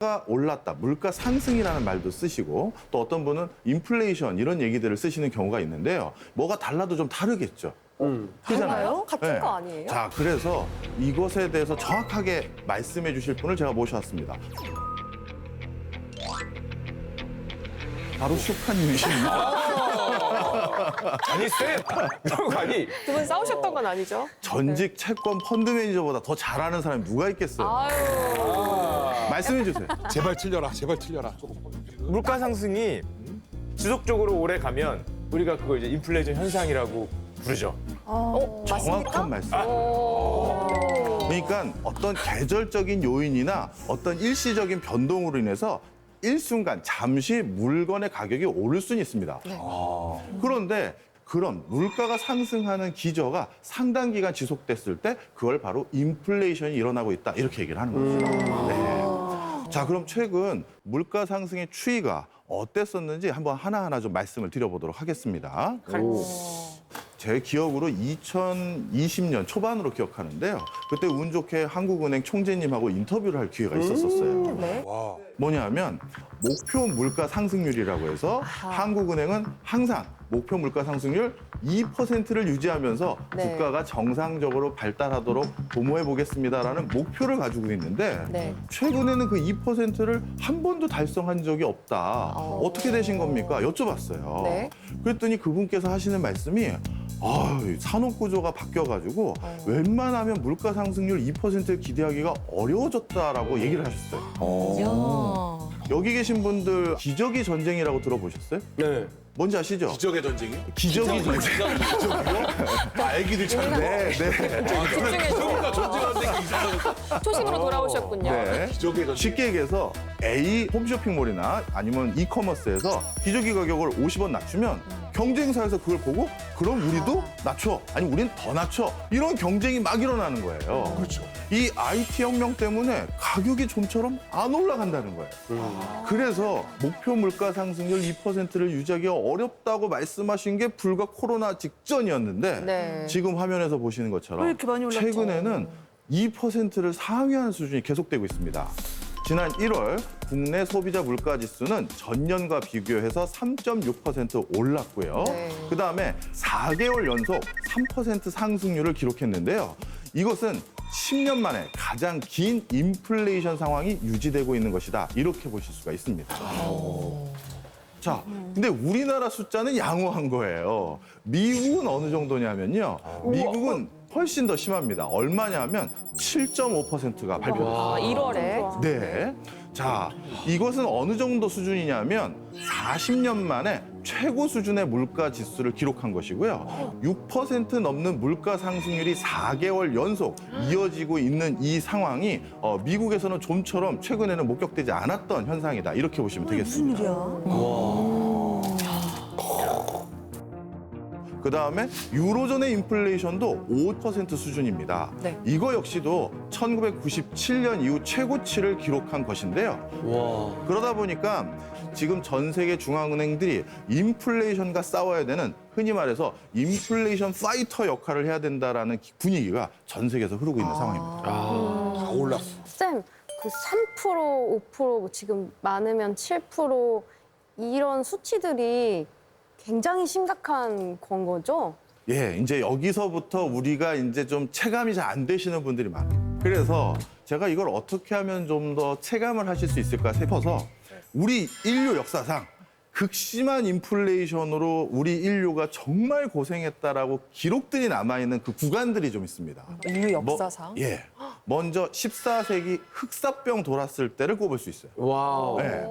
가 올랐다, 물가 상승이라는 말도 쓰시고 또 어떤 분은 인플레이션 이런 얘기들을 쓰시는 경우가 있는데요. 뭐가 달라도 좀 다르겠죠. 달라요? 같은 네. 거 아니에요? 자, 그래서 이것에 대해서 정확하게 말씀해 주실 분을 제가 모셔왔습니다. 바로 슈카님이십니다. 아니 쌤! 아니 두 분 싸우셨던 건 아니죠? 전직 채권 펀드 매니저보다 더 잘하는 사람이 누가 있겠어요? 아유. 말씀해 주세요. 제발 틀려라, 제발 틀려라. 물가 상승이 지속적으로 오래 가면 우리가 그걸 이제 인플레이션 현상이라고 부르죠. 맞습니까? 정확한 말씀. 그러니까 어떤 계절적인 요인이나 어떤 일시적인 변동으로 인해서 일순간 잠시 물건의 가격이 오를 수는 있습니다. 그런데 그런 물가가 상승하는 기저가 상당 기간 지속됐을 때 그걸 바로 인플레이션이 일어나고 있다 이렇게 얘기를 하는 거죠. 네. 자, 그럼 최근 물가 상승의 추이가 어땠었는지 한번 하나하나 좀 말씀을 드려보도록 하겠습니다. 제 기억으로 2020년 초반으로 기억하는데요. 그때 운 좋게 한국은행 총재님하고 인터뷰를 할 기회가 있었었어요. 네. 와, 뭐냐면 목표 물가 상승률이라고 해서 한국은행은 항상 목표 물가 상승률 2%를 유지하면서 네. 국가가 정상적으로 발달하도록 도모해 보겠습니다라는 목표를 가지고 있는데 네. 최근에는 그 2%를 한 번도 달성한 적이 없다. 어떻게 되신 겁니까? 여쭤봤어요. 네. 그랬더니 그분께서 하시는 말씀이 산업 구조가 바뀌어가지고 웬만하면 물가 상승률 2%를 기대하기가 어려워졌다라고 얘기를 하셨어요. 여기 계신 분들 기저귀 전쟁이라고 들어보셨어요? 네. 뭔지 아시죠? 기적의 전쟁이? 기저귀 전쟁. 애기들 참. 네, 네. 그러니까 전쟁하는데 이상한 초심으로 돌아오셨군요. 네. 기적의 전쟁. 쉽게 얘기해서 A 홈쇼핑몰이나 아니면 이커머스에서 기저귀 가격을 50원 낮추면 경쟁사에서 그걸 보고 그럼 우리도 낮춰. 아니 우린 더 낮춰. 이런 경쟁이 막 일어나는 거예요. 그렇죠. 이 IT 혁명 때문에 가격이 좀처럼 안 올라간다는 거예요. 그래서 목표 물가 상승률 2%를 유지하기가 어렵다고 말씀하신 게 불과 코로나 직전이었는데 네. 지금 화면에서 보시는 것처럼 왜 이렇게 많이 올랐죠? 최근에는 2%를 상회하는 수준이 계속되고 있습니다. 지난 1월 국내 소비자 물가 지수는 전년과 비교해서 3.6% 올랐고요. 네. 그다음에 4개월 연속 3% 상승률을 기록했는데요. 이것은 10년 만에 가장 긴 인플레이션 상황이 유지되고 있는 것이다. 이렇게 보실 수가 있습니다. 자, 근데 우리나라 숫자는 양호한 거예요. 미국은 어느 정도냐면요. 미국은 훨씬 더 심합니다. 얼마냐면 7.5%가 발표됐어요. 1월에. 네. 자, 이것은 어느 정도 수준이냐면 40년 만에 최고 수준의 물가 지수를 기록한 것이고요. 6% 넘는 물가 상승률이 4개월 연속 이어지고 있는 이 상황이 미국에서는 좀처럼 최근에는 목격되지 않았던 현상이다. 이렇게 보시면 되겠습니다. 그다음에 유로존의 인플레이션도 5% 수준입니다. 네. 이거 역시도 1997년 이후 최고치를 기록한 것인데요. 그러다 보니까 지금 전 세계 중앙은행들이 인플레이션과 싸워야 되는 흔히 말해서 인플레이션 파이터 역할을 해야 된다라는 분위기가 전 세계에서 흐르고 있는 상황입니다. 다 올랐어. 쌤, 그 3%, 5%, 지금 많으면 7% 이런 수치들이 굉장히 심각한 건 거죠? 예, 이제 여기서부터 우리가 이제 좀 체감이 잘 안 되시는 분들이 많아요. 그래서 제가 이걸 어떻게 하면 좀 더 체감을 하실 수 있을까 싶어서 우리 인류 역사상 극심한 인플레이션으로 우리 인류가 정말 고생했다라고 기록들이 남아있는 그 구간들이 좀 있습니다. 인류 역사상? 예. 먼저 14세기 흑사병 돌았을 때를 꼽을 수 있어요. 와우. 네.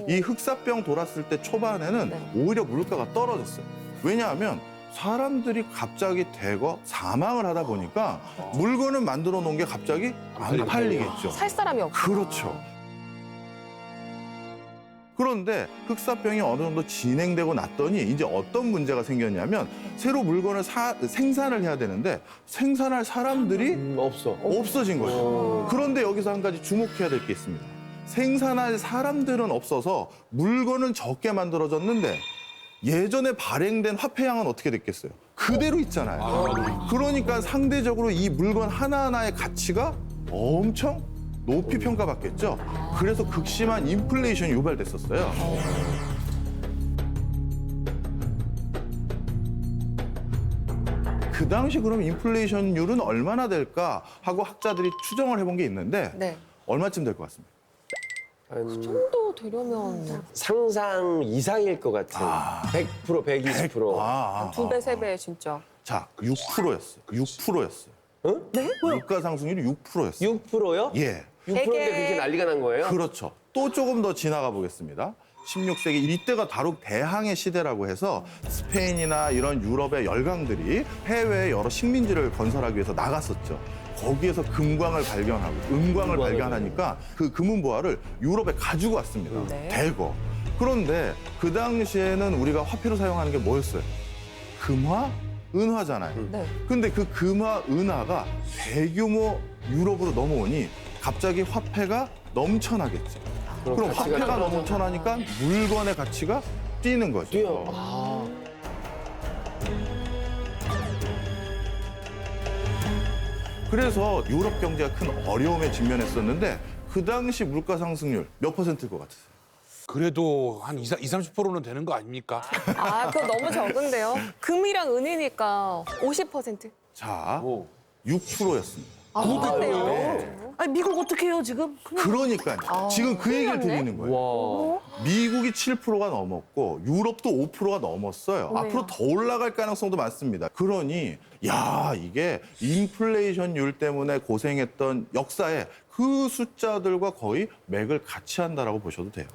이 흑사병 돌았을 때 초반에는 오히려 물가가 떨어졌어요. 왜냐하면 사람들이 갑자기 대거 사망을 하다 보니까 물건을 만들어 놓은 게 갑자기 안 팔리겠죠. 살 사람이 없고. 그렇죠. 그런데 흑사병이 어느 정도 진행되고 났더니 이제 어떤 문제가 생겼냐면 새로 물건을 생산을 해야 되는데 생산할 사람들이 없어. 없어진 거죠. 그런데 여기서 한 가지 주목해야 될 게 있습니다. 생산할 사람들은 없어서 물건은 적게 만들어졌는데 예전에 발행된 화폐량은 어떻게 됐겠어요? 그대로 있잖아요. 그러니까 상대적으로 이 물건 하나하나의 가치가 엄청 높이 평가받겠죠. 그래서 극심한 인플레이션이 유발됐었어요. 그 당시 그럼 인플레이션율은 얼마나 될까 하고 학자들이 추정을 해본 게 있는데 네. 얼마쯤 될 것 같습니다. 그 정도 되려면 상상 이상일 것 같은 100%, 120%. 두 배, 세 배 진짜. 자, 6%였어요. 6%였어요. 네? 물가 상승률이 6%였어요. 6%요? 예. 6%인데 그렇게 난리가 난 거예요? 그렇죠. 또 조금 더 지나가 보겠습니다. 16세기 이때가 바로 대항해 시대라고 해서 스페인이나 이런 유럽의 열강들이 해외에 여러 식민지를 건설하기 위해서 나갔었죠. 거기에서 금광을 발견하고 은광을 발견하니까 그 금은보화를 유럽에 가지고 왔습니다. 네. 대거. 그런데 그 당시에는 우리가 화폐로 사용하는 게 뭐였어요? 금화, 은화잖아요. 네. 근데 그 금화, 은화가 대규모 유럽으로 넘어오니 갑자기 화폐가 넘쳐나겠죠. 그럼 가치가 화폐가 떨어져. 넘쳐나니까 물건의 가치가 뛰는 거죠. 뛰어. 그래서 유럽 경제가 큰 어려움에 직면했었는데 그 당시 물가 상승률 몇 %일 것 같으세요? 그래도 한 20, 30%는 되는 거 아닙니까? 아, 그거 너무 적은데요? 금이랑 은이니까 50%. 자, 6%였습니다. 아, 똑같네요. 아니 미국 어떻게 해요 지금? 그러니까요. 지금 그 얘기를 드리는 거예요. 미국이 7%가 넘었고 유럽도 5%가 넘었어요. 앞으로 더 올라갈 가능성도 많습니다. 그러니 야 이게 인플레이션율 때문에 고생했던 역사에 그 숫자들과 거의 맥을 같이 한다라고 보셔도 돼요.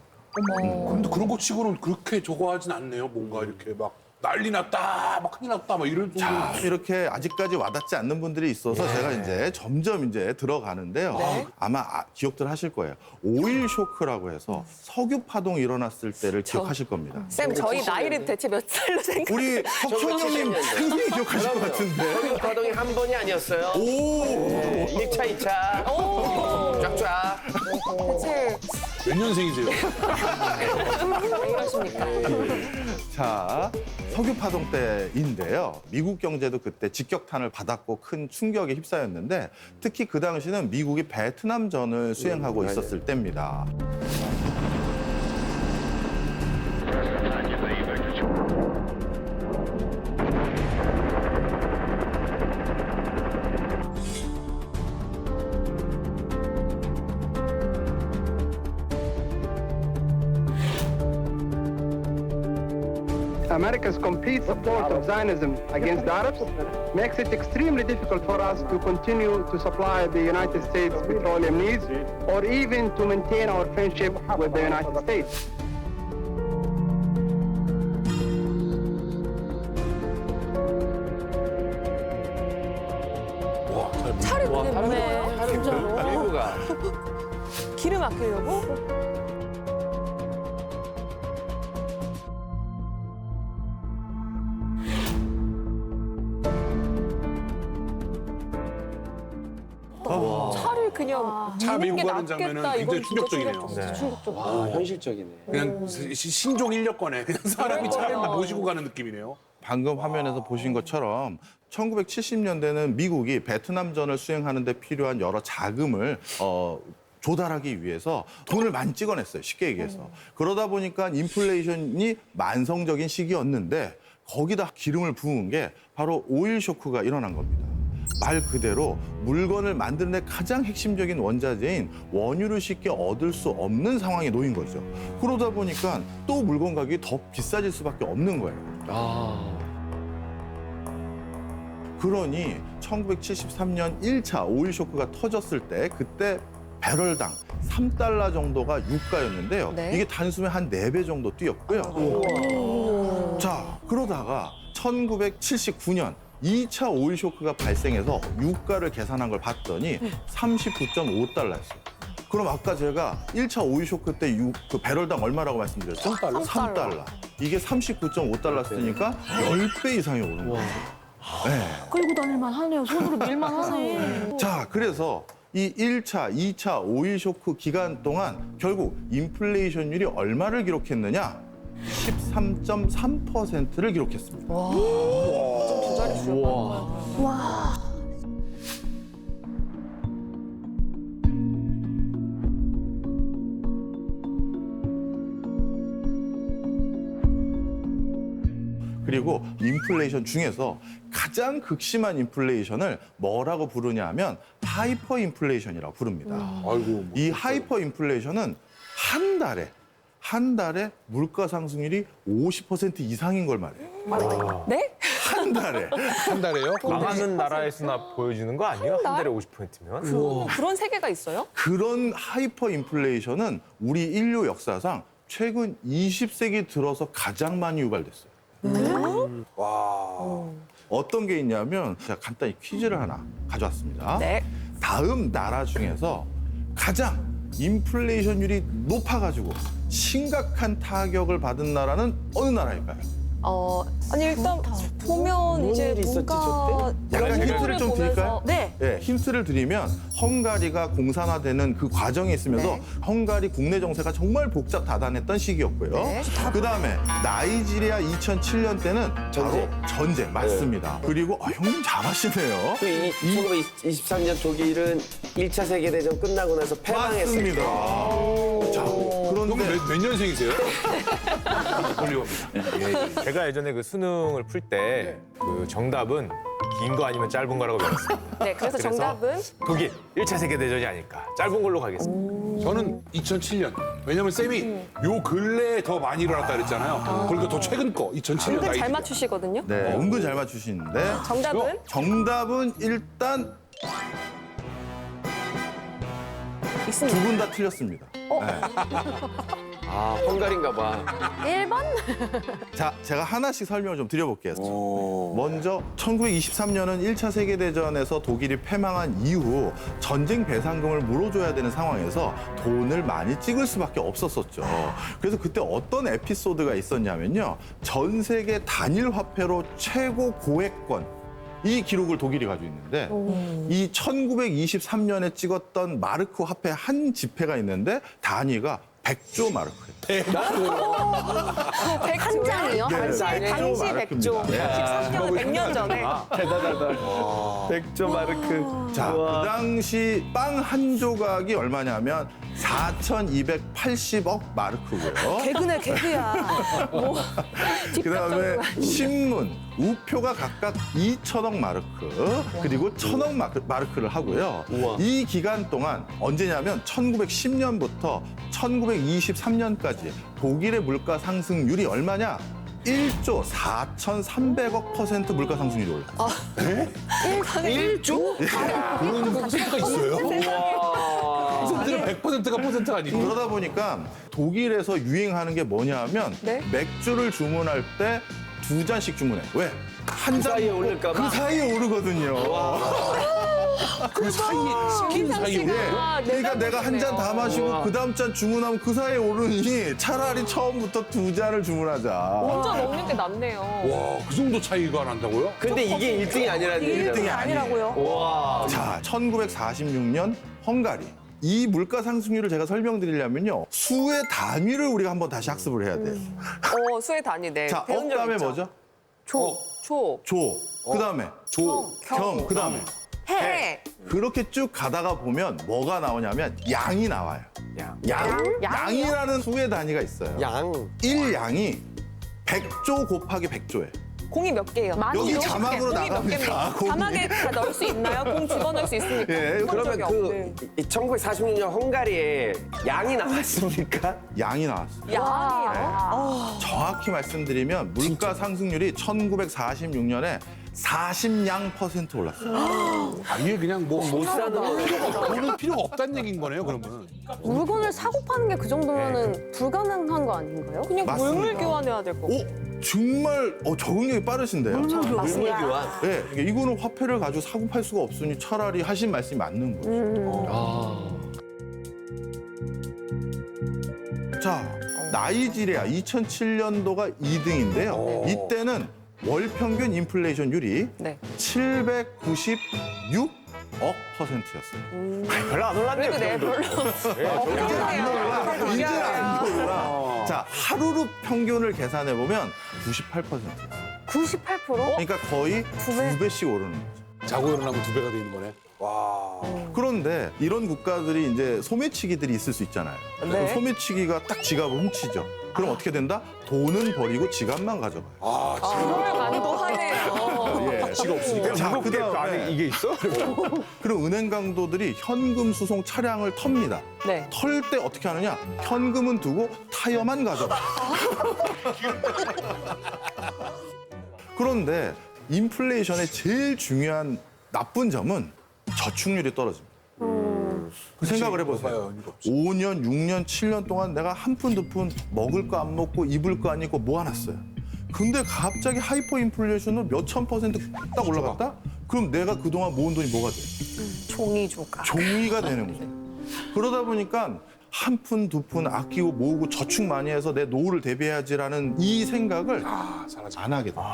근데 그런 거 치고는 그렇게 저거 하진 않네요. 뭔가 이렇게 막 난리 났다, 막 큰일 났다, 막 이런 정도. 자, 이렇게 아직까지 와닿지 않는 분들이 있어서 제가 이제 점점 이제 들어가는데요. 아마 기억들 하실 거예요. 오일 쇼크라고 해서 석유 파동이 일어났을 때를 기억하실 겁니다. 쌤, 저희 나이를 대체 몇 살로 생각? 우리 석천형님 굉장히 기억하실 것 같은데. 석유 파동이 한 번이 아니었어요. 오! 1차, 2차. 쫙쫙. 대체 몇 년생이세요? 왜 이러십니까? 자, 석유 파동 때인데요. 미국 경제도 그때 직격탄을 받았고 큰 충격에 휩싸였는데 특히 그 당시는 미국이 베트남전을 수행하고 있었을 때입니다. America's complete support of Zionism against the Arabs makes it extremely difficult for us to continue to supply the United States petroleum needs or even to maintain our friendship with the United States. 와, 잘 차를 그냥 미네요. 진짜로. 미국아. 기름 아끼려고? 차를 그냥 차 미는 게 밀고 가는 낫겠다. 장면은 이건 굉장히 진짜 충격적이네요. 충격적이죠. 아, 현실적이네. 그냥 신종 인력거네. 그냥 사람이 차를 막 모시고 가는 느낌이네요. 방금 화면에서 보신 것처럼 1970년대는 미국이 베트남전을 수행하는 데 필요한 여러 자금을 조달하기 위해서 돈을 많이 찍어냈어요. 쉽게 얘기해서. 그러다 보니까 인플레이션이 만성적인 시기였는데 거기다 기름을 부은 게 바로 오일 쇼크가 일어난 겁니다. 말 그대로 물건을 만드는 데 가장 핵심적인 원자재인 원유를 쉽게 얻을 수 없는 상황에 놓인 거죠. 그러다 보니까 또 물건 가격이 더 비싸질 수밖에 없는 거예요. 그러니 1973년 1차 오일 쇼크가 터졌을 때 그때 배럴당 3달러 정도가 유가였는데요. 네. 이게 단숨에 한 4배 정도 뛰었고요. 자, 그러다가 1979년 2차 오일 쇼크가 발생해서 유가를 계산한 걸 봤더니 39.5달러였어요. 그럼 아까 제가 1차 오일 쇼크 때 그 배럴당 얼마라고 말씀드렸죠? 3달러. 이게 39.5달러 쓰니까 10배 이상이 오른 거예요. 네. 끌고 다닐만 하네요. 손으로 밀만 하네. 자, 그래서 이 1차, 2차 오일 쇼크 기간 동안 결국 인플레이션율이 얼마를 기록했느냐? 13.3%를 기록했습니다. 두 자릿수. 그리고 인플레이션 중에서 가장 극심한 인플레이션을 뭐라고 부르냐 하면 하이퍼 인플레이션이라고 부릅니다. 아이고. 뭐. 이 하이퍼 인플레이션은 한 달에 물가 상승률이 50% 이상인 걸 말해요. 네? 한 달에. 한 달에요? 망하는 나라에서나 보여주는 거 아니에요? 한 달에 50%면? 그런 세계가 있어요? 그런 하이퍼 인플레이션은 우리 인류 역사상 최근 20세기 들어서 가장 많이 유발됐어요. 어떤 게 있냐면 제가 간단히 퀴즈를 하나 가져왔습니다. 네. 다음 나라 중에서 가장 인플레이션율이 높아가지고 심각한 타격을 받은 나라는 어느 나라일까요? 아니 일단 보면 이제 일이 있었지, 뭔가 약간 힌트를 연구를 좀 보면서 드릴까요? 네. 네, 힌트를 드리면 헝가리가 공산화되는 그 과정에 있으면서 네. 헝가리 국내 정세가 정말 복잡 다단했던 시기였고요. 네. 그다음에 나이지리아 2007년 때는 바로 전쟁 맞습니다. 그리고 형님 잘하시네요. 그 1923년 독일은 1차 세계대전 끝나고 나서 패망했어요. 맞습니다. 자, 형 그런데 몇 년생이세요? 올리버입니다. 제가 예전에 그 수능을 풀 때 그 정답은 긴 거 아니면 짧은 거라고 배웠습니다. 네, 그래서 정답은 독일 1차 세계대전이 아닐까. 짧은 걸로 가겠습니다. 저는 2007년. 왜냐면 쌤이 요 근래에 더 많이 일어났다 그랬잖아요. 그러니까 더 최근 거, 2007년 은근 잘 나이지리아. 맞추시거든요. 네, 은근 잘 맞추시는데 정답은 정답은 일단 있습니다. 두 분 다 틀렸습니다. 아, 헝가리인가 봐. 1번? 자, 제가 하나씩 설명을 좀 드려볼게요. 먼저 1923년은 1차 세계대전에서 독일이 패망한 이후 전쟁 배상금을 물어줘야 되는 상황에서 돈을 많이 찍을 수밖에 없었었죠. 그래서 그때 어떤 에피소드가 있었냐면요. 전 세계 단일 화폐로 최고 고액권 이 기록을 독일이 가지고 있는데 이 1923년에 찍었던 마르크 화폐 한 지폐가 있는데 단위가 100조 마르크예요. 한 장이요? 네, 한 장? 당시 마르크입니다. 100조. 네. 13년, 100년 전에. 대단하다. 100조 마르크. 자, 그 당시 빵 한 조각이 얼마냐면 4,280억 마르크고요. 개그네, 개그야. 그다음에 신문, 우표가 각각 2천억 마르크, 그리고 1,000억 마르크를 하고요. 우와. 이 기간 동안 언제냐면 1910년부터 1923년까지 독일의 물가 상승률이 얼마냐? 1조 4,300억% 물가 상승률이 올랐어요. 1조? 그런 퍼센트가 있어요? 퍼센트는 100%가 퍼센트가 아니고. 그러다 보니까 독일에서 유행하는 게 뭐냐 하면 네? 맥주를 주문할 때 2잔씩 주문해. 왜? 한 잔 사이에 먹고 오를까 봐? 그 사이에 오르거든요. 그 사이에, 시키는 사이에. 김상 씨가 예. 그러니까 내가 한 잔 다 마시고 그 다음 잔 주문하면 그 사이에 오르니 차라리 처음부터 2잔을 주문하자. 혼자 먹는 게 낫네요. 와, 그 정도 차이가 난다고요? 근데 이게 1등이 아니라는 얘기잖아. 1등이 아니라고요? 와. 자, 1946년 헝가리. 이 물가 상승률을 제가 설명드리려면요. 수의 단위를 우리가 한번 다시 학습을 해야 돼요. 수의 단위 네. 자, 배운 적 다음에 있죠. 뭐죠? 조, 조. 그 다음에 겸. 그 다음에 해. 그렇게 쭉 가다가 보면 뭐가 나오냐면 양이 나와요. 양이라는 수의 단위가 있어요. 양. 1양이 100조 곱하기 100조예요. 공이 몇 개예요? 여기 자막으로 공이 몇 나갑니다. 개입니까? 공이. 자막에 다 넣을 수 있나요? 공 집어넣을 수 있습니까? 예, 해본 그러면 적이 없는. 그 1946년 헝가리에 양이 나왔습니까? 양이 나왔어요. 양이요? 정확히 말씀드리면 물가 상승률이 1946년에 40% 올랐어요. 아예 그냥 뭐 못 사는 거예요. 돈은 필요가 없다는 얘기인 거네요, 그러면. 물건을 사고 파는 게 그 정도면은 불가능한 거 아닌가요? 그냥 맞습니다. 물물 교환해야 될 거고. 정말 적응력이 빠르신데요. 물물 교환. 네, 이거는 화폐를 가지고 사고 팔 수가 없으니 차라리 하신 말씀이 맞는 거죠. 자, 나이지리아 2007년도가 2등인데요. 이때는 월 평균 인플레이션율이 네. 796억 %였어요. 별로 안 올랐네요. 그래도 네, 그 정도. 별로. 이제 안 올라. 자, 하루로 평균을 계산해 보면 98%였어요. 98%? 그러니까 거의 두 배? 2배씩 오르는 거죠. 자고 일어나면 2배가 되는 거네. 와. 그런데 이런 국가들이 이제 소매치기들이 있을 수 있잖아요. 네. 소매치기가 딱 지갑을 훔치죠. 그럼 어떻게 된다? 돈은 버리고 지갑만 가져가요. 그럴 만도 하네요. 예. 가치가 없으니까. 자, 무겁게 그 안에 이게 있어? 그럼 은행 강도들이 현금 수송 차량을 텁니다. 네. 털 때 어떻게 하느냐? 현금은 두고 타이어만 가져가. 그런데 인플레이션의 제일 중요한 나쁜 점은 저축률이 떨어집니다. 그 생각을 해보세요. 5년, 6년, 7년 동안 내가 한 푼, 두 푼 먹을 거 안 먹고 입을 거 안 입고 모아놨어요. 근데 갑자기 하이퍼 인플레이션으로 몇천 % 딱 올라갔다? 그럼 내가 그동안 모은 돈이 뭐가 돼? 종이 조각. 종이가 되는 거예요. 그러다 보니까 한 푼, 두 푼 아끼고 모으고 저축 많이 해서 내 노후를 대비해야지라는 이 생각을 안 하게 돼요.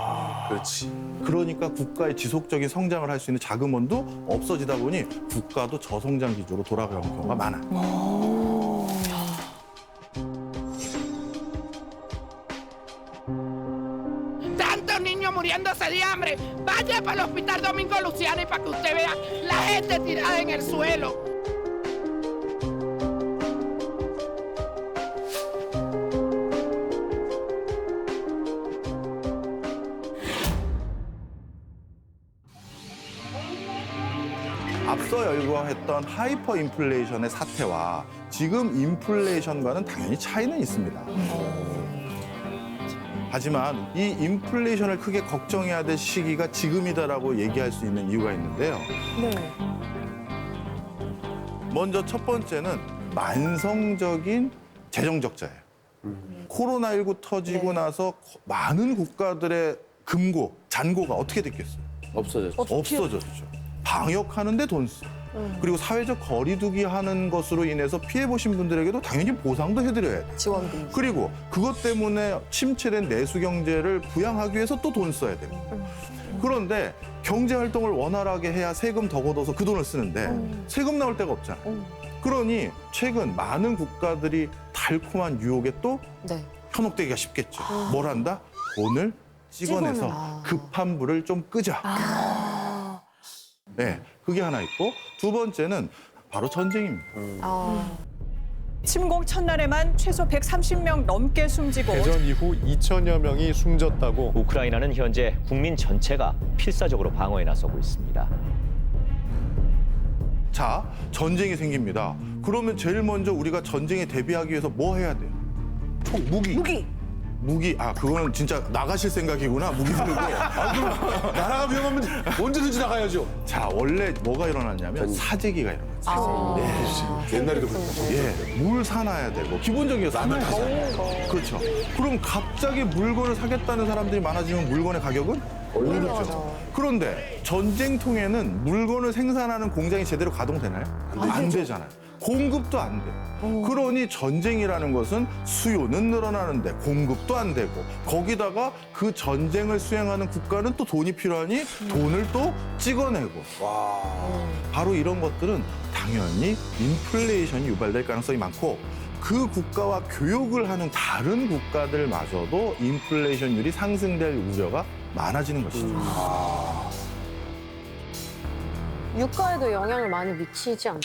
그렇지. 그러니까 국가의 지속적인 성장을 할 수 있는 자금원도 없어지다 보니 국가도 저성장 기조로 돌아가는 경우가 많아요. Tantos niños muriéndose de hambre. Vaya para el Hospital Domingo Luciani para que usted vea la gente tirada en el suelo. 앞서 열거했던 하이퍼 인플레이션의 사태와 지금 인플레이션과는 당연히 차이는 있습니다. 하지만 이 인플레이션을 크게 걱정해야 될 시기가 지금이다라고 얘기할 수 있는 이유가 있는데요. 네. 먼저 첫 번째는 만성적인 재정 적자예요. 코로나19 터지고 나서 많은 국가들의 금고, 잔고가 어떻게 됐겠어요? 없어졌죠. 없어졌죠. 방역하는데 돈 써. 그리고 사회적 거리두기 하는 것으로 인해서 피해보신 분들에게도 당연히 보상도 해드려야 돼. 지원금. 그리고 그것 때문에 침체된 내수 경제를 부양하기 위해서 또 돈 써야 되고. 그런데 경제 활동을 원활하게 해야 세금 더 걷어서 그 돈을 쓰는데 세금 나올 데가 없잖아요. 그러니 최근 많은 국가들이 달콤한 유혹에 또 네. 현혹되기가 쉽겠죠. 뭘 한다? 돈을 찍어내서 급한 불을 좀 끄자. 네, 그게 하나 있고 두 번째는 바로 전쟁입니다. 침공 첫날에만 최소 130명 넘게 숨지고 대전 이후 2천여 명이 숨졌다고. 우크라이나는 현재 국민 전체가 필사적으로 방어에 나서고 있습니다. 자, 전쟁이 생깁니다. 그러면 제일 먼저 우리가 전쟁에 대비하기 위해서 뭐 해야 돼요? 총, 무기. 무기, 그거는 진짜 나가실 생각이구나, 무기 들고. 나라가 위험하면 언제든지 나가야죠. 자, 원래 뭐가 일어났냐면 사재기가 일어났어요. 옛날에도 그랬죠. 예, 물 사놔야 되고 기본적인 사놔야 되고. 그렇죠. 그럼 갑자기 물건을 사겠다는 사람들이 많아지면 물건의 가격은 오르죠. 그런데 전쟁통에는 물건을 생산하는 공장이 제대로 가동되나요? 안 되잖아요. 공급도 안 돼. 그러니 전쟁이라는 것은 수요는 늘어나는데 공급도 안 되고 거기다가 그 전쟁을 수행하는 국가는 또 돈이 필요하니 돈을 또 찍어내고. 바로 이런 것들은 당연히 인플레이션이 유발될 가능성이 많고 그 국가와 교역을 하는 다른 국가들마저도 인플레이션율이 상승될 우려가 많아지는 것이죠. 유가에도 영향을 많이 미치지 않나요?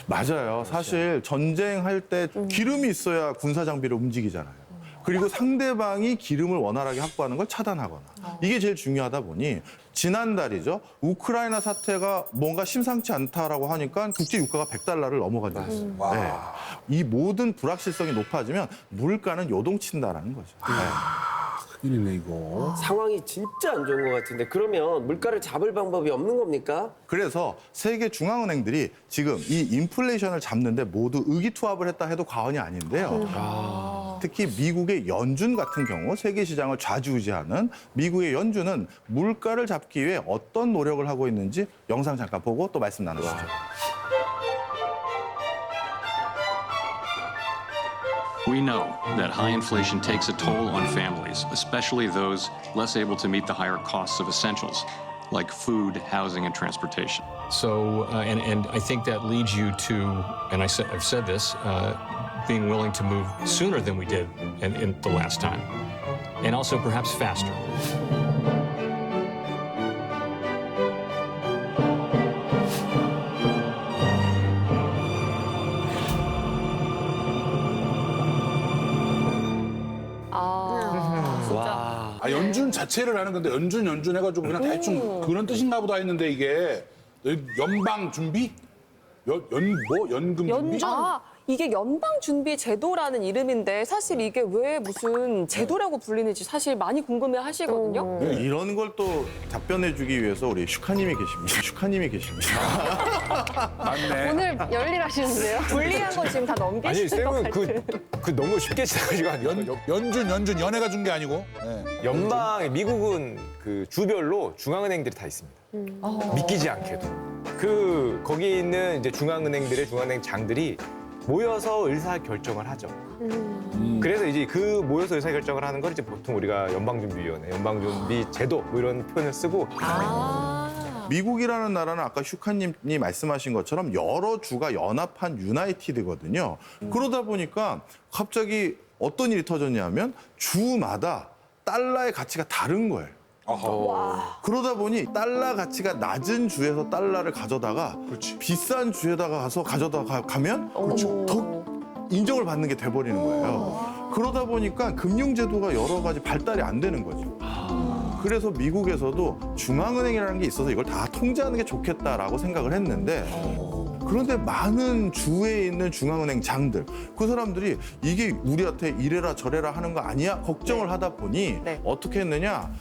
맞아요. 사실 전쟁할 때 기름이 있어야 군사 장비를 움직이잖아요. 그리고 상대방이 기름을 원활하게 확보하는 걸 차단하거나. 이게 제일 중요하다 보니 지난달이죠. 우크라이나 사태가 뭔가 심상치 않다라고 하니까 국제 유가가 $100를 넘어간 적이 있어요. 네. 이 모든 불확실성이 높아지면 물가는 요동친다라는 거죠. 큰일이네 이거. 상황이 진짜 안 좋은 것 같은데 그러면 물가를 잡을 방법이 없는 겁니까? 그래서 세계 중앙은행들이 지금 이 인플레이션을 잡는데 모두 의기투합을 했다 해도 과언이 아닌데요. 특히 미국의 연준 같은 경우 세계 시장을 좌지우지하는 미국의 연준은 물가를 잡기 위해 어떤 노력을 하고 있는지 영상 잠깐 보고 또 말씀 나누시죠. We know that high inflation takes a toll on families, especially those less able to meet the higher costs of essentials, like food, housing, and transportation. So, and I think that leads you to, and I've said this, being willing to move sooner than we did in the last time, and also perhaps faster. 아, 연준 자체를 하는 건데 연준 해가지고 그냥 대충 그런 뜻인가 보다 했는데 이게 연방 준비? 연금 준비? 아, 이게 연방준비제도라는 이름인데 사실 이게 왜 무슨 제도라고 불리는지 사실 많이 궁금해 하시거든요. 이런 걸 또 답변해주기 위해서 우리 슈카님이 계십니다. 맞네. 오늘 열일하시는데요? 불리한 거 지금 다 아니 넘기시는 것 쌤은 같아요. 그 너무 쉽게 시작하시고 연준 연애가 준 게 아니고. 네. 연방 미국은 그 주별로 중앙은행들이 다 있습니다. 믿기지 않게도 그 거기 있는 이제 중앙은행들의 중앙은행장들이 모여서 의사 결정을 하죠. 그래서 이제 그 모여서 의사 결정을 하는 걸 이제 보통 우리가 연방준비위원회, 연방준비제도 뭐 이런 표현을 쓰고. 미국이라는 나라는 아까 슈카님이 말씀하신 것처럼 여러 주가 연합한 유나이티드거든요. 그러다 보니까 갑자기 어떤 일이 터졌냐면 주마다 달러의 가치가 다른 거예요. 그러다 보니 달러 가치가 낮은 주에서 달러를 가져다가 비싼 주에다가 가서 가면 더 인정을 받는 게 돼버리는 거예요. 그러다 보니까 금융제도가 여러 가지 발달이 안 되는 거죠. 그래서 미국에서도 중앙은행이라는 게 있어서 이걸 다 통제하는 게 좋겠다라고 생각을 했는데 그런데 많은 주에 있는 중앙은행 장들 그 사람들이 이게 우리한테 이래라 저래라 하는 거 아니야? 걱정을 하다 보니 어떻게 했느냐?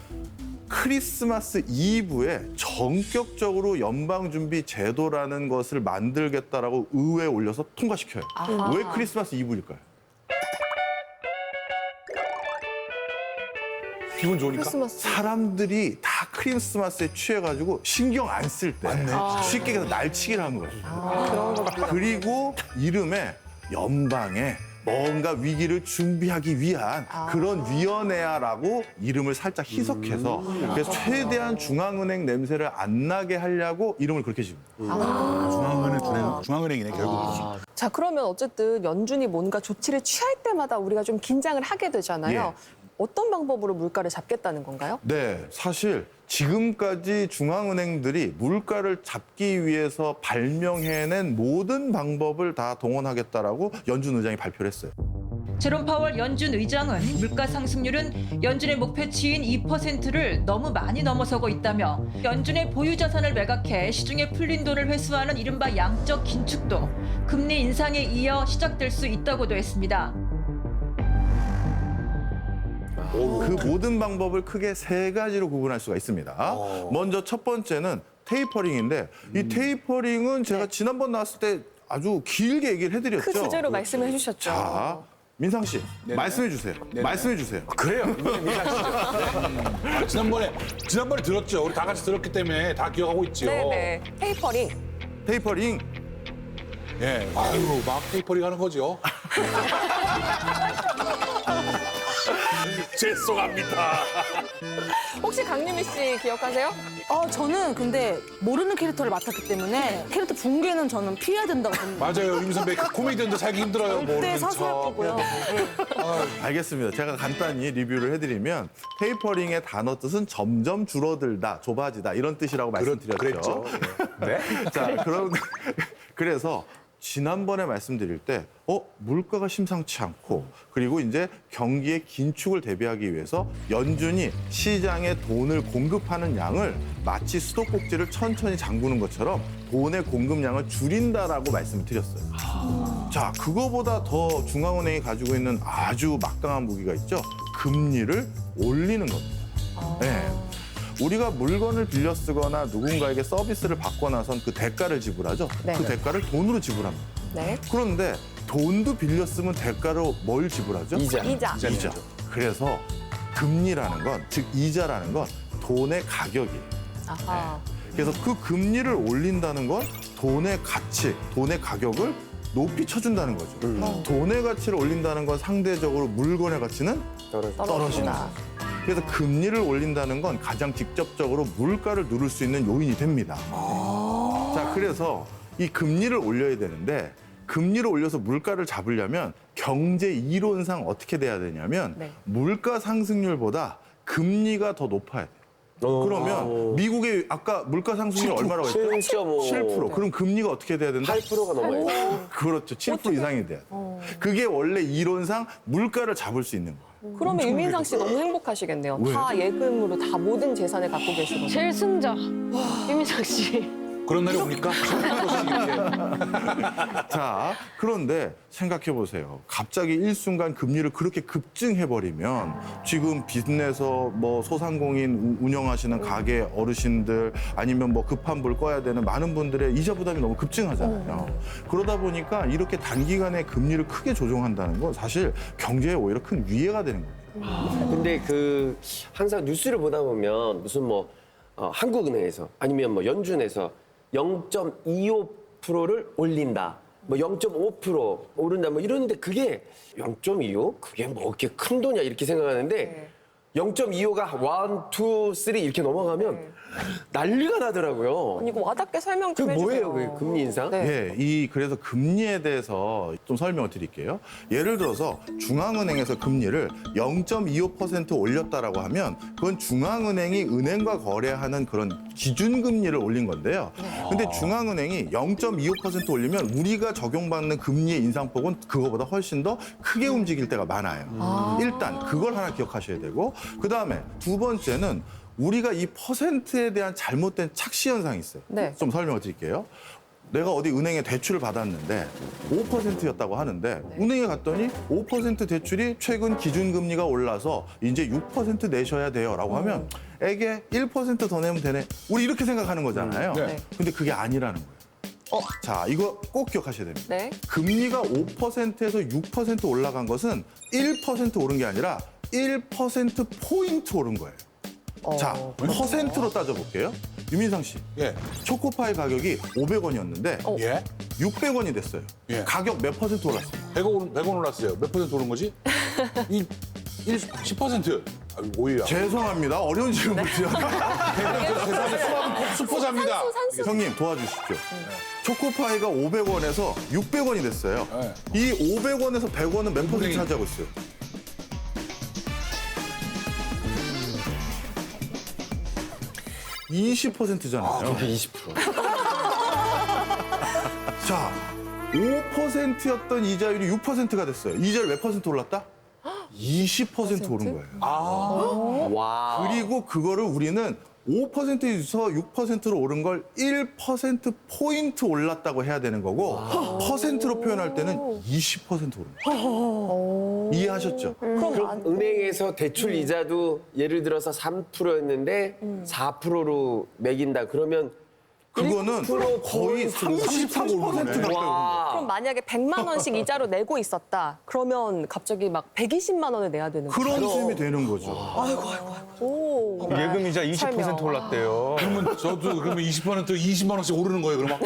크리스마스 이브에 전격적으로 연방준비제도라는 것을 만들겠다라고 의회에 올려서 통과시켜요. 왜 크리스마스 이브일까요? 기분 좋으니까? 사람들이 다 크리스마스에 취해가지고 신경 안 쓸 때 쉽게 해서 날치기를 한 거예요. 그리고 이름에 연방에 뭔가 위기를 준비하기 위한 그런 위원회야라고 이름을 살짝 희석해서 그래서 최대한 중앙은행 냄새를 안 나게 하려고 이름을 그렇게 지은 중앙은행이네 결국. 자, 그러면 어쨌든 연준이 뭔가 조치를 취할 때마다 우리가 좀 긴장을 하게 되잖아요. 어떤 방법으로 물가를 잡겠다는 건가요? 네, 사실 지금까지 중앙은행들이 물가를 잡기 위해서 발명해낸 모든 방법을 다 동원하겠다라고 연준 의장이 발표를 했어요. 제롬 파월 연준 의장은 물가 상승률은 연준의 목표치인 2%를 너무 많이 넘어서고 있다며 연준의 보유 자산을 매각해 시중에 풀린 돈을 회수하는 이른바 양적 긴축도 금리 인상에 이어 시작될 수 있다고도 했습니다. 그 모든 방법을 크게 세 가지로 구분할 수가 있습니다. 먼저 첫 번째는 테이퍼링인데 이 테이퍼링은 제가 지난번 나왔을 때 아주 길게 얘기를 해드렸죠. 그 주제로 말씀해 주셨죠. 자, 민상 씨, 말씀해 주세요. 말씀해 주세요. 그래요, 민상 씨. 지난번에 들었죠. 우리 다 같이 들었기 때문에 다 기억하고 있죠. 네네. 테이퍼링. 테이퍼링. 예, 아유, 막 테이퍼링 하는 거죠. 죄송합니다. 혹시 강유미 씨 기억하세요? 저는 근데 모르는 캐릭터를 맡았기 때문에 캐릭터 붕괴는 저는 피해야 된다고 봅니다. 맞아요, 임 선배. 코미디언도 살기 힘들어요. 절대 사소할 거고요. 알겠습니다. 제가 간단히 리뷰를 해드리면 테이퍼링의 단어 뜻은 점점 줄어들다, 좁아지다 이런 뜻이라고 말씀드렸죠. 그랬죠. 네. 자, 그래서 지난번에 말씀드릴 때 물가가 심상치 않고 그리고 이제 경기의 긴축을 대비하기 위해서 연준이 시장에 돈을 공급하는 양을 마치 수도꼭지를 천천히 잠그는 것처럼 돈의 공급량을 줄인다라고 말씀을 드렸어요. 자, 그거보다 더 중앙은행이 가지고 있는 아주 막강한 무기가 있죠. 금리를 올리는 겁니다. 네. 우리가 물건을 빌려 쓰거나 누군가에게 서비스를 받고 나선 그 대가를 지불하죠. 그 대가를 돈으로 지불합니다. 그런데 돈도 빌려 쓰면 대가로 뭘 지불하죠? 이자. 그래서 금리라는 건, 즉 이자라는 건 돈의 가격이에요. 그래서 그 금리를 올린다는 건 돈의 가치, 돈의 가격을 높이 쳐준다는 거죠. 돈의 가치를 올린다는 건 상대적으로 물건의 가치는 떨어지는 거죠. 그래서 금리를 올린다는 건 가장 직접적으로 물가를 누를 수 있는 요인이 됩니다. 자, 그래서 이 금리를 올려야 되는데 금리를 올려서 물가를 잡으려면 경제 이론상 어떻게 돼야 되냐면 물가 상승률보다 금리가 더 높아야 돼요. 그러면 미국의 아까 물가 상승률 얼마라고 했죠? 7%. 그럼 금리가 어떻게 돼야 된다? 8%가 넘어야 돼요. 그렇죠. 7% 이상이 돼야 돼요. 그게 원래 이론상 물가를 잡을 수 있는 거예요. 그러면 유민상 씨 너무 행복하시겠네요. 왜? 다 예금으로 다 모든 재산을 갖고 계시고. 제일 승자. 유민상 씨. 그런 날이 옵니까? 자, 그런데 생각해 보세요. 갑자기 일순간 금리를 그렇게 급증해버리면 지금 빚내서 뭐 소상공인 운영하시는 가게 어르신들 아니면 뭐 급한 불 꺼야 되는 많은 분들의 이자 부담이 너무 급증하잖아요. 그러다 보니까 이렇게 단기간에 금리를 크게 조정한다는 건 사실 경제에 오히려 큰 위해가 되는 거예요. 근데 항상 뉴스를 보다 보면 무슨 한국은행에서 아니면 연준에서 0.25%를 올린다. 0.5% 오른다. 이러는데 그게 0.25? 그게 이렇게 큰 돈이야 이렇게 생각하는데 0.25가 1, 2, 3 이렇게 넘어가면 난리가 나더라고요. 이거 와닿게 설명 좀 그게 해주세요. 뭐예요, 그게 금리 인상? 네. 그래서 금리에 대해서 좀 설명을 드릴게요. 예를 들어서 중앙은행에서 금리를 0.25% 올렸다라고 하면 그건 중앙은행이 은행과 거래하는 그런 기준금리를 올린 건데요. 근데 중앙은행이 0.25% 올리면 우리가 적용받는 금리의 인상폭은 그거보다 훨씬 더 크게 움직일 때가 많아요. 일단 그걸 하나 기억하셔야 되고 그다음에 두 번째는 우리가 이 퍼센트에 대한 잘못된 착시 현상이 있어요. 네. 좀 설명을 드릴게요. 내가 어디 은행에 대출을 받았는데 5%였다고 하는데 은행에 갔더니 5% 대출이 최근 기준금리가 올라서 이제 6% 내셔야 돼요라고 하면 에게 1% 더 내면 되네. 우리 이렇게 생각하는 거잖아요. 근데 그게 아니라는 거예요. 자, 이거 꼭 기억하셔야 됩니다. 네. 금리가 5%에서 6% 올라간 것은 1% 오른 게 아니라 1%포인트 오른 거예요. 자, 퍼센트로 따져볼게요. 유민상 씨. 예. 초코파이 가격이 500원이었는데 예. 600원이 됐어요. 예. 가격 몇 퍼센트 올랐어요? 100원 올랐어요. 몇 퍼센트 오른 거지? 10%. 오히려. 죄송합니다. 어려운 질문 드려요. 세상에 수학은 수포자입니다. 형님 도와주십시오. 초코파이가 500원에서 600원이 됐어요. 이 500원에서 100원은 몇 퍼센트 차지하고 있어요? 20%잖아요. 20%. 자, 5%였던 이자율이 6%가 됐어요. 이자율 몇 퍼센트 올랐다? 20% 오른 거예요. 와. 그리고 그거를 우리는 5%에서 6%로 오른 걸 1%포인트 올랐다고 해야 되는 거고 퍼센트로 표현할 때는 20% 오른 거예요. 이해하셨죠? 그럼 은행에서 대출 이자도 예를 들어서 3%였는데 4%로 매긴다. 그러면 그거는 거의 30% 가까이 와. 그럼 만약에 100만 원씩 이자로 내고 있었다. 그러면 갑자기 막 120만 원을 내야 되는 거죠. 그런 셈이 되는 거죠. 오. 예금이자 20% 올랐대요. 그러면 저도 20만 원씩 오르는 거예요, 그러면?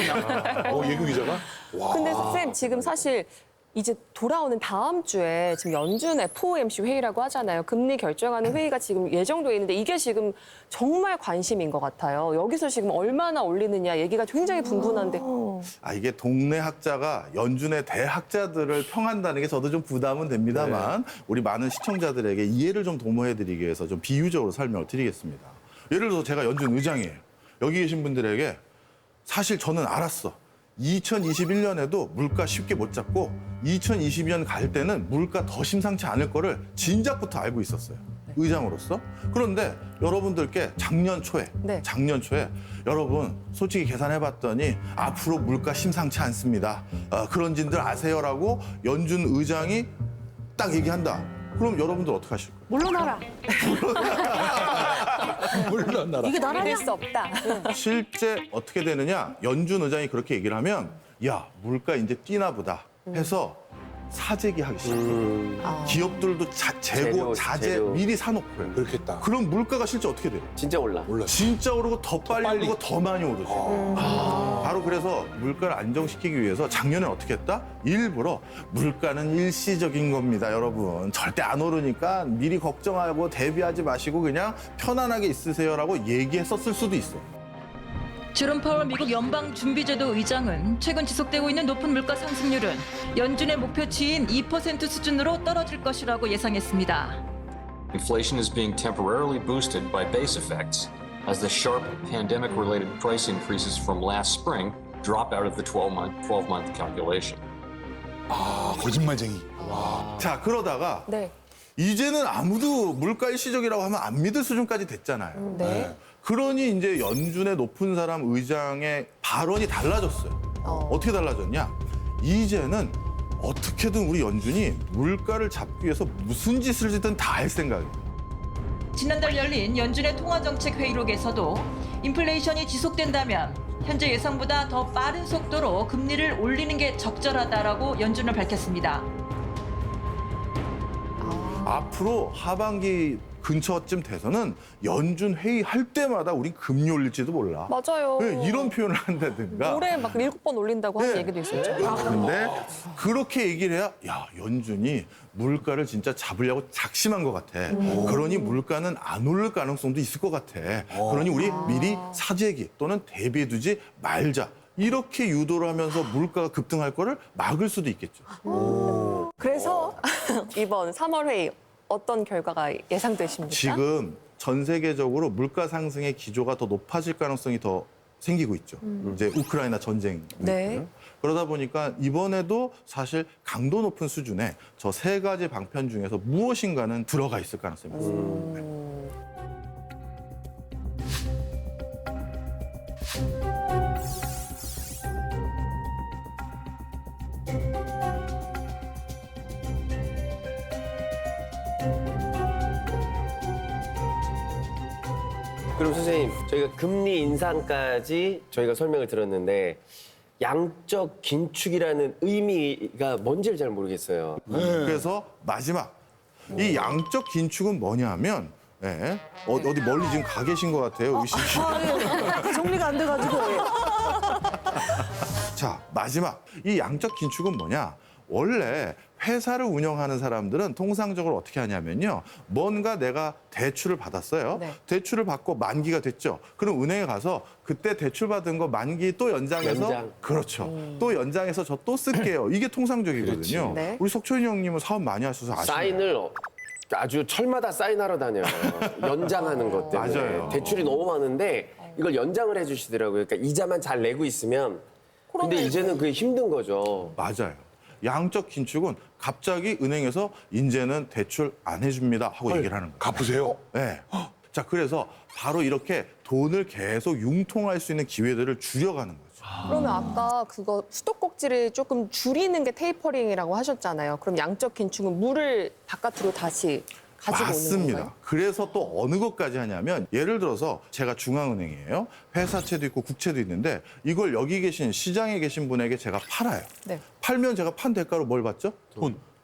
예금 이자가? 와. 근데 쌤 지금 사실 이제 돌아오는 다음 주에 지금 연준 FOMC 회의라고 하잖아요. 금리 결정하는 회의가 지금 예정돼 있는데 이게 지금 정말 관심인 것 같아요. 여기서 지금 얼마나 올리느냐 얘기가 굉장히 분분한데. 이게 동네 학자가 연준의 대학자들을 평한다는 게 저도 좀 부담은 됩니다만 우리 많은 시청자들에게 이해를 좀 도모해드리기 위해서 좀 비유적으로 설명을 드리겠습니다. 예를 들어서 제가 연준 의장이에요. 여기 계신 분들에게 사실 저는 알았어. 2021년에도 물가 쉽게 못 잡고 2022년 갈 때는 물가 더 심상치 않을 거를 진작부터 알고 있었어요. 의장으로서. 그런데 여러분들께 작년 초에 여러분 솔직히 계산해봤더니 앞으로 물가 심상치 않습니다. 그런 진들 아세요라고 연준 의장이 딱 얘기한다. 그럼 여러분들 어떻게 하실 거예요? 물러나라. 물러나라. 이게 나라냐? 믿을 수 없다. 실제 어떻게 되느냐? 연준 의장이 그렇게 얘기를 하면 야, 물가 이제 뛰나 보다 해서 사재기 하기 시작해요. 기업들도 재고, 자재 미리 사놓고요. 그렇겠다. 그럼 물가가 실제 어떻게 돼요? 진짜 올라. 진짜 오르고 더 빨리 오르고 더 많이 오르죠. 바로 그래서 물가를 안정시키기 위해서 작년에 어떻게 했다? 일부러 물가는 일시적인 겁니다, 여러분. 절대 안 오르니까 미리 걱정하고 대비하지 마시고 그냥 편안하게 있으세요라고 얘기했었을 수도 있어요. 제롬 파월 미국 연방준비제도 의장은 최근 지속되고 있는 높은 물가 상승률은 연준의 목표치인 2% 수준으로 떨어질 것이라고 예상했습니다. Inflation is being temporarily boosted by base effects as the sharp pandemic-related price increases from last spring drop out of the 12-month calculation. 거짓말쟁이. 자, 그러다가 이제는 아무도 물가 일시적이라고 하면 안 믿을 수준까지 됐잖아요. 네. 그러니 이제 연준의 높은 사람 의장의 발언이 달라졌어요. 어떻게 달라졌냐? 이제는 어떻게든 우리 연준이 물가를 잡기 위해서 무슨 짓을 짓든 다 할 생각이에요. 지난달 열린 연준의 통화정책회의록에서도 인플레이션이 지속된다면 현재 예상보다 더 빠른 속도로 금리를 올리는 게 적절하다라고 연준은 밝혔습니다. 앞으로 하반기 근처쯤 돼서는 연준 회의할 때마다 우린 금리 올릴지도 몰라. 맞아요. 네, 이런 표현을 한다든가. 올해 막 7번 올린다고 하는 네. 얘기도 있었죠. 근데 그렇게 얘기를 해야 야 연준이 물가를 진짜 잡으려고 작심한 것 같아. 그러니 물가는 안 오를 가능성도 있을 것 같아. 그러니 우리 미리 사재기 또는 대비해두지 말자. 이렇게 유도를 하면서 물가가 급등할 거를 막을 수도 있겠죠. 그래서 이번 3월 회의 어떤 결과가 예상되십니까? 지금 전 세계적으로 물가 상승의 기조가 더 높아질 가능성이 더 생기고 있죠. 이제 우크라이나 전쟁. 네. 그러다 보니까 이번에도 사실 강도 높은 수준의 저 3가지 방편 중에서 무엇인가는 들어가 있을 가능성이 많습니다. 그럼 선생님, 저희가 금리 인상까지 저희가 설명을 들었는데 양적 긴축이라는 의미가 뭔지를 잘 모르겠어요. 그래서 마지막 이 양적 긴축은 뭐냐면 예, 어디 멀리 지금 가 계신 것 같아요, 의식 씨. 그 정리가 안 돼가지고. 자, 마지막. 이 양적 긴축은 뭐냐? 원래 회사를 운영하는 사람들은 통상적으로 어떻게 하냐면요. 뭔가 내가 대출을 받았어요. 네. 대출을 받고 만기가 됐죠. 그럼 은행에 가서 그때 대출 받은 거 만기 또 연장해서 연장. 그렇죠. 또 연장해서 저 또 쓸게요. 이게 통상적이거든요. 네. 우리 석천이 형님은 사업 많이 하셔서 아시죠? 사인을 아주 철마다 사인하러 다녀요. 연장하는 것 때문에. 맞아요. 대출이 너무 많은데 이걸 연장을 해주시더라고요. 그러니까 이자만 잘 내고 있으면. 근데 이제는 그게 힘든 거죠. 맞아요. 양적 긴축은 갑자기 은행에서 이제는 대출 안 해줍니다 하고 얘기를 하는 거예요. 갚으세요? 네. 자, 그래서 바로 이렇게 돈을 계속 융통할 수 있는 기회들을 줄여가는 거죠. 그러면 아까 그거 수도꼭지를 조금 줄이는 게 테이퍼링이라고 하셨잖아요. 그럼 양적 긴축은 물을 바깥으로 다시 가지고 오는 맞습니다. 건가요? 그래서 또 어느 것까지 하냐면 예를 들어서 제가 중앙은행이에요. 회사채도 있고 국채도 있는데 이걸 여기 계신 시장에 계신 분에게 제가 팔아요. 네. 팔면 제가 판 대가로 뭘 받죠?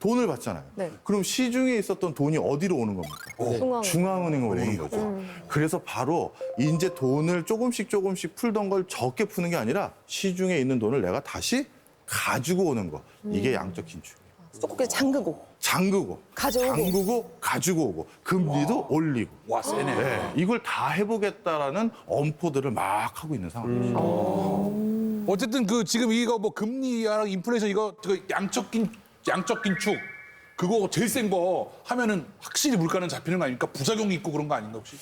돈을 받잖아요. 네. 그럼 시중에 있었던 돈이 어디로 오는 겁니까? 중앙은행으로 오는 거죠. 그래서 바로 이제 돈을 조금씩 풀던 걸 적게 푸는 게 아니라 시중에 있는 돈을 내가 다시 가지고 오는 거. 이게 양적 긴축이에요. 수도꼭지 잠그고 가지고 오고 금리도 올리고 와, 세네. 네, 이걸 다 해보겠다라는 엄포들을 막 하고 있는 상황이죠. 어쨌든 그 지금 이거 뭐 금리랑 인플레이션 이거 양적 긴축 그거 제일 센 거 하면은 확실히 물가는 잡히는 거 아닙니까? 부작용이 있고 그런 거 아닌가 혹시?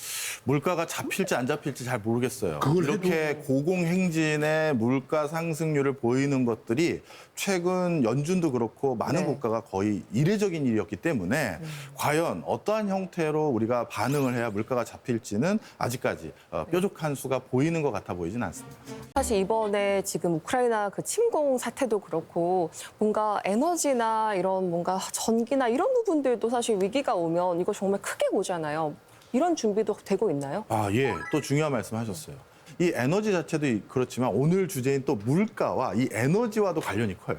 물가가 잡힐지 안 잡힐지 잘 모르겠어요. 그걸 이렇게 고공행진의 물가 상승률을 보이는 것들이 최근 연준도 그렇고 많은 네. 국가가 거의 이례적인 일이었기 때문에 과연 어떠한 형태로 우리가 반응을 해야 물가가 잡힐지는 아직까지 뾰족한 수가 보이는 것 같아 보이진 않습니다. 사실 이번에 지금 우크라이나 그 침공 사태도 그렇고 뭔가 에너지나 이런 뭔가 전기나 이런 부분들도 사실 위기가 오면 이거 정말 크게 오잖아요. 이런 준비도 되고 있나요? 아, 예. 또 중요한 말씀 하셨어요. 이 에너지 자체도 그렇지만 오늘 주제인 또 물가와 이 에너지와도 관련이 커요.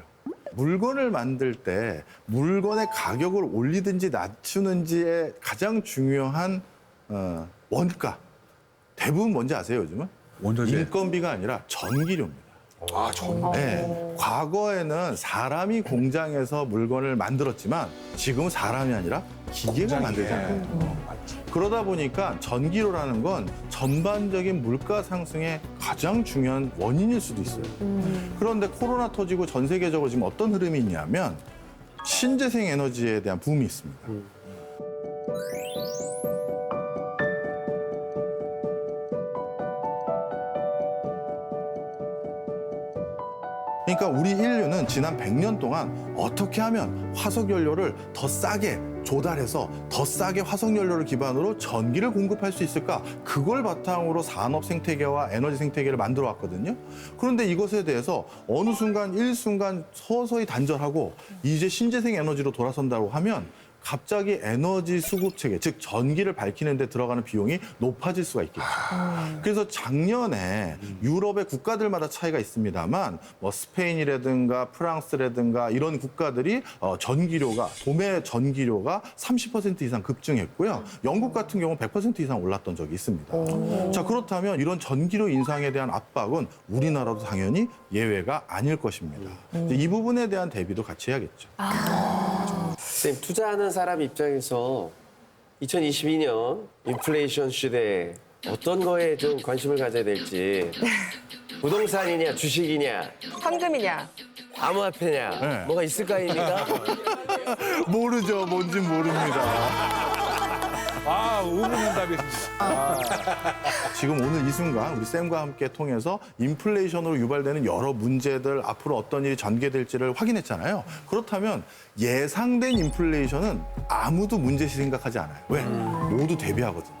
물건을 만들 때 물건의 가격을 올리든지 낮추는지의 가장 중요한 원가. 대부분 뭔지 아세요, 요즘은? 인건비가 아니라 전기료입니다. 아, 전기. 네. 과거에는 사람이 공장에서 물건을 만들었지만 지금은 사람이 아니라 기계가 만들잖아요. 그러다 보니까 전기료라는 건 전반적인 물가 상승의 가장 중요한 원인일 수도 있어요. 그런데 코로나 터지고 전 세계적으로 지금 어떤 흐름이 있냐면 신재생 에너지에 대한 붐이 있습니다. 그러니까 우리 인류는 지난 100년 동안 어떻게 하면 화석 연료를 더 싸게 조달해서 더 싸게 화석연료를 기반으로 전기를 공급할 수 있을까? 그걸 바탕으로 산업 생태계와 에너지 생태계를 만들어 왔거든요. 그런데 이것에 대해서 어느 순간 일순간 서서히 단절하고 이제 신재생 에너지로 돌아선다고 하면 갑자기 에너지 수급 체계, 즉 전기를 밝히는 데 들어가는 비용이 높아질 수가 있겠죠. 그래서 작년에 유럽의 국가들마다 차이가 있습니다만 뭐 스페인이라든가 프랑스라든가 이런 국가들이 전기료가 도매 전기료가 30% 이상 급증했고요. 영국 같은 경우는 100% 이상 올랐던 적이 있습니다. 자, 그렇다면 이런 전기료 인상에 대한 압박은 우리나라도 당연히 예외가 아닐 것입니다. 이 부분에 대한 대비도 같이 해야겠죠. 선생님, 투자하는 사람 입장에서 2022년 인플레이션 시대에 어떤 거에 좀 관심을 가져야 될지. 부동산이냐, 주식이냐, 현금이냐, 암호화폐냐, 네. 뭐가 있을까입니까? 모르죠. 뭔진 모릅니다. 아, 의문응답이었습니다. 지금 오늘 이 순간 우리 쌤과 함께 통해서 인플레이션으로 유발되는 여러 문제들 앞으로 어떤 일이 전개될지를 확인했잖아요. 그렇다면 예상된 인플레이션은 아무도 문제시 생각하지 않아요. 왜? 모두 대비하거든요.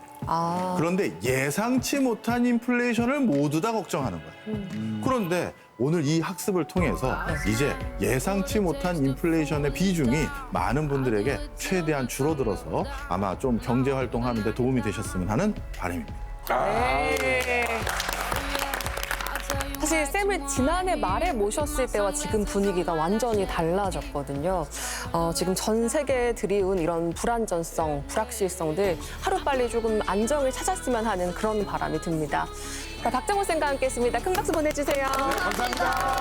그런데 예상치 못한 인플레이션을 모두 다 걱정하는 거예요. 그런데 오늘 이 학습을 통해서 이제 예상치 못한 인플레이션의 비중이 많은 분들에게 최대한 줄어들어서 아마 좀 경제 활동하는 데 도움이 되셨으면 하는 바람입니다. 사실 쌤을 지난해 말에 모셨을 때와 지금 분위기가 완전히 달라졌거든요. 지금 전 세계에 들이운 이런 불안전성, 불확실성들 하루빨리 조금 안정을 찾았으면 하는 그런 바람이 듭니다. 박정호 쌤과 함께했습니다. 큰 박수 보내주세요. 감사합니다.